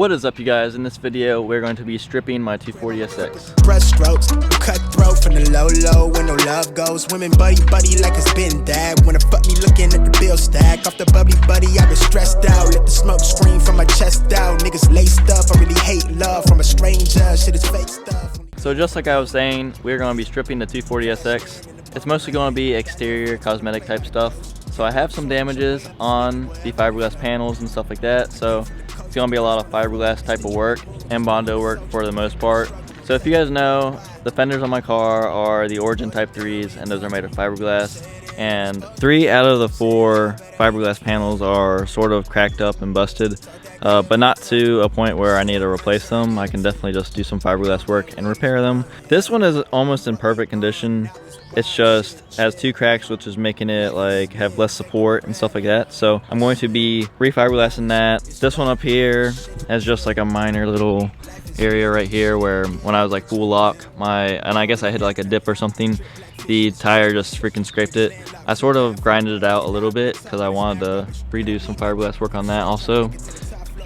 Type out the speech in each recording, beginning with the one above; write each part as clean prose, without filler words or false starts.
What is up, you guys? In this video we're going to be stripping my 240SX. Brushstrokes, cutthroat from the low where no love goes. Women buddy like it's been that. Wanna fuck me looking at the bill stack. Off the bubbly buddy, I been stressed out. Let the smoke scream from my chest out. Niggas laced up, I really hate love from a stranger. Shit is fake stuff. So just like I was saying, we're going to be stripping the 240SX. It's mostly going to be exterior cosmetic type stuff. So I have some damages on the fiberglass panels and stuff like that. So it's going to be a lot of fiberglass type of work and Bondo work for the most part. So if you guys know, the fenders on my car are the Origin Type 3s, and those are made of fiberglass. And 3 out of the 4 fiberglass panels are sort of cracked up and busted, but not to a point where I need to replace them. I can definitely just do some fiberglass work and repair them. This one is almost in perfect condition. It's just has 2 cracks, which is making it like have less support and stuff like that. So I'm going to be re-fiberglassing that. This one up here has just like a minor little area right here where when I was like full lock, and I guess I hit like a dip or something, the tire just freaking scraped it. I sort of grinded it out a little bit because I wanted to redo some fiberglass work on that also.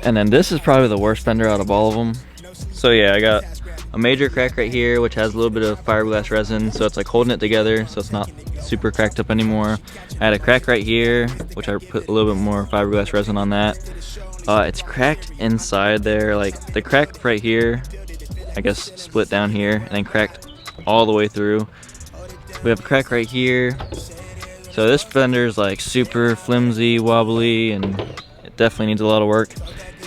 And then this is probably the worst fender out of all of them. So yeah, I got a major crack right here, which has a little bit of fiberglass resin, so it's like holding it together so it's not super cracked up anymore. I had a crack right here, which I put a little bit more fiberglass resin on that. It's cracked inside there, like the crack right here, I guess split down here and then cracked all the way through. We have a crack right here. So this fender is like super flimsy, wobbly, and it definitely needs a lot of work.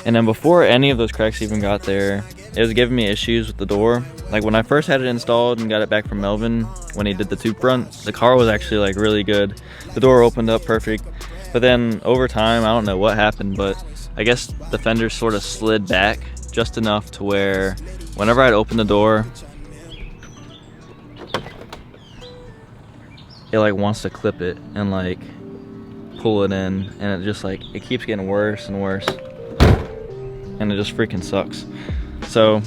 And then before any of those cracks even got there, it was giving me issues with the door. Like when I first had it installed and got it back from Melvin, when he did the tube front, the car was actually like really good. The door opened up perfect. But then over time, I don't know what happened, but I guess the fender sort of slid back just enough to where whenever I'd open the door, it like wants to clip it and like pull it in, and it just like, it keeps getting worse and worse. And it just freaking sucks. So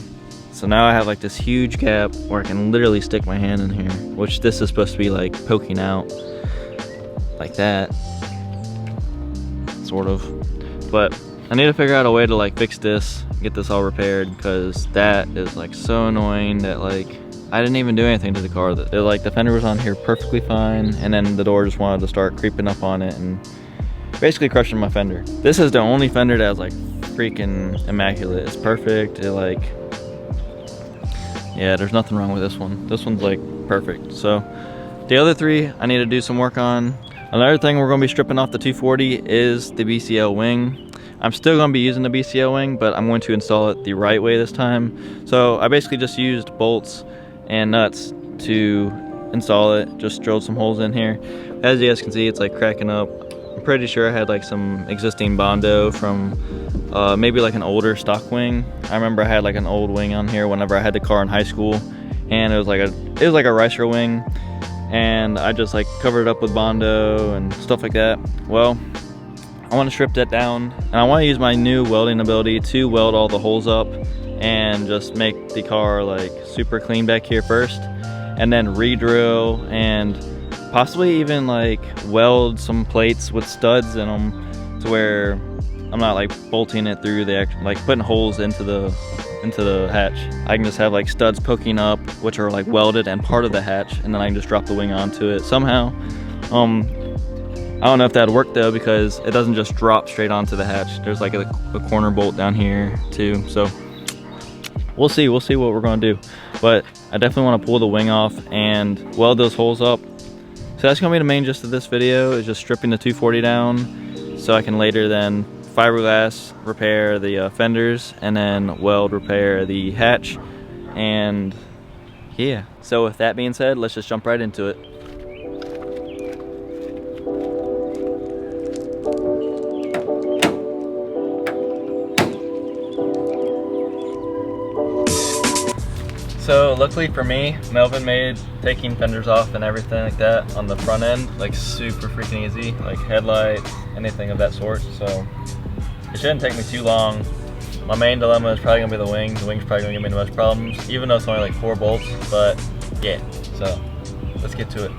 now I have like this huge gap where I can literally stick my hand in here, which this is supposed to be like poking out like that, sort of. But I need to figure out a way to like fix this, get this all repaired, because that is like so annoying that like I didn't even do anything to the car. Like the fender was on here perfectly fine, and then the door just wanted to start creeping up on it and basically crushing my fender. This is the only fender that's like freaking immaculate. It's perfect. It like, yeah, there's nothing wrong with this one. This one's like perfect. So the other 3 I need to do some work on. Another thing we're going to be stripping off the 240 is the BCL wing. I'm still going to be using the BCL wing, but I'm going to install it the right way this time. So I basically just used bolts and nuts to install it. Just drilled some holes in here. As you guys can see, it's like cracking up. I'm pretty sure I had like some existing Bondo from maybe like an older stock wing. I remember I had like an old wing on here whenever I had the car in high school, and it was like a ricer wing, and I just like covered it up with Bondo and stuff like that. Well, I want to strip that down, and I want to use my new welding ability to weld all the holes up and just make the car like super clean back here first, and then re-drill and possibly even like weld some plates with studs in them to where I'm not like bolting it through the like putting holes into the hatch. I can just have like studs poking up, which are like welded and part of the hatch, and then I can just drop the wing onto it somehow. I don't know if that'd work though, because it doesn't just drop straight onto the hatch. There's like a corner bolt down here too. So we'll see what we're gonna do. But I definitely want to pull the wing off and weld those holes up. So that's gonna be the main gist of this video, is just stripping the 240 down so I can later then fiberglass repair the fenders, and then weld repair the hatch. And yeah, so with that being said, let's just jump right into it. So luckily for me, Melvin made taking fenders off and everything like that on the front end like super freaking easy, like headlight, anything of that sort. So it shouldn't take me too long. My main dilemma is probably gonna be the wing. The wing's probably gonna give me the most problems, even though it's only like 4 bolts, but yeah, so let's get to it.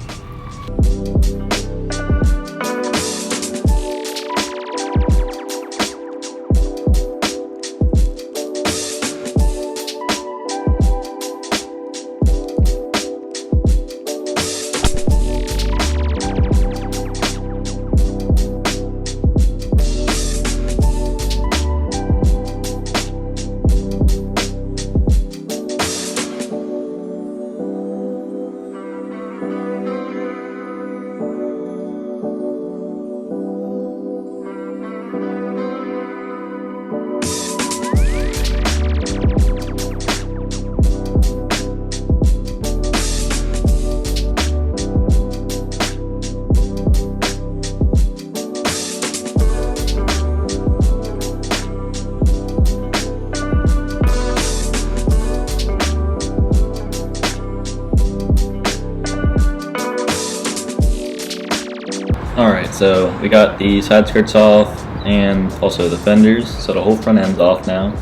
so we got the side skirts off and also the fenders, so the whole front end's off now.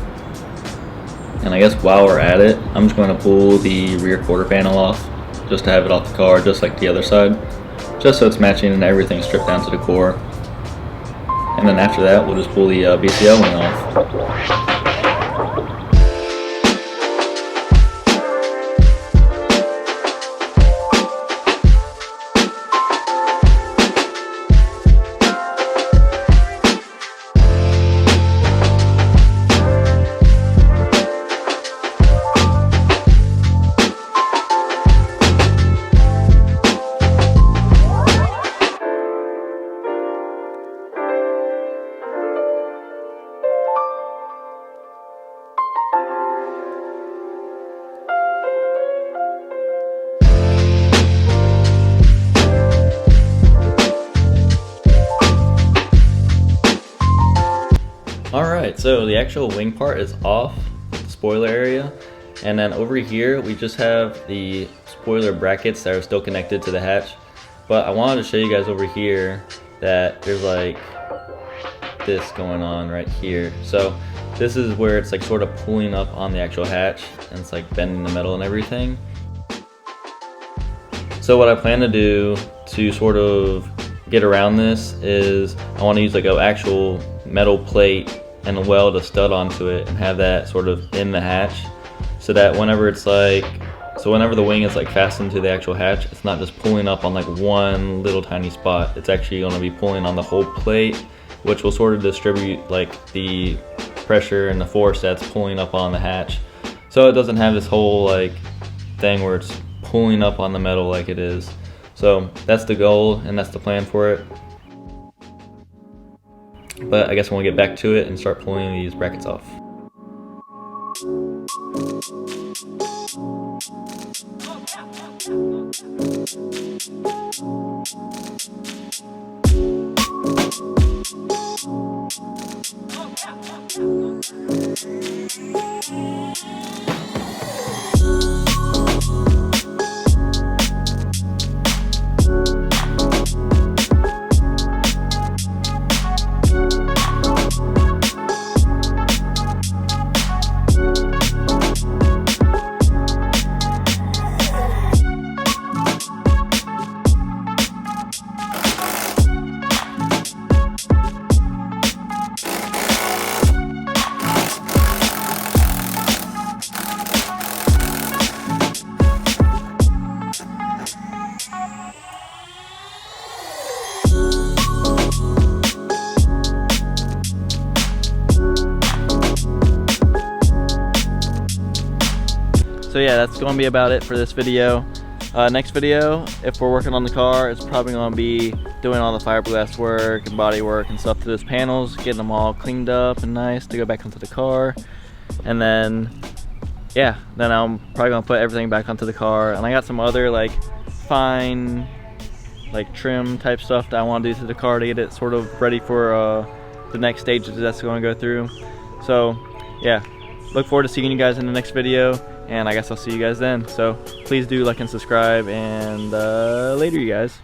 And I guess while we're at it, I'm just going to pull the rear quarter panel off just to have it off the car, just like the other side, just so it's matching and everything's stripped down to the core. And then after that, we'll just pull the BCL wing off. Alright, so the actual wing part is off, the spoiler area, and then over here we just have the spoiler brackets that are still connected to the hatch. But I wanted to show you guys over here that there's like this going on right here. So this is where it's like sort of pulling up on the actual hatch, and it's like bending the metal and everything. So what I plan to do to sort of get around this is I want to use like an actual metal plate and weld a stud onto it and have that sort of in the hatch, so that whenever the wing is like fastened to the actual hatch, it's not just pulling up on like one little tiny spot. It's actually going to be pulling on the whole plate, which will sort of distribute like the pressure and the force that's pulling up on the hatch, so it doesn't have this whole like thing where it's pulling up on the metal like it is. So that's the goal and that's the plan for it. But I guess when we get back to it and start pulling these brackets off. So yeah, that's going to be about it for this video. Next video, if we're working on the car, it's probably going to be doing all the fiberglass work and body work and stuff to those panels, getting them all cleaned up and nice to go back onto the car. And then, yeah, then I'm probably going to put everything back onto the car. And I got some other like fine like trim type stuff that I want to do to the car to get it sort of ready for the next stages that's going to go through. So yeah, look forward to seeing you guys in the next video. And I guess I'll see you guys then. So please do like and subscribe, and later you guys.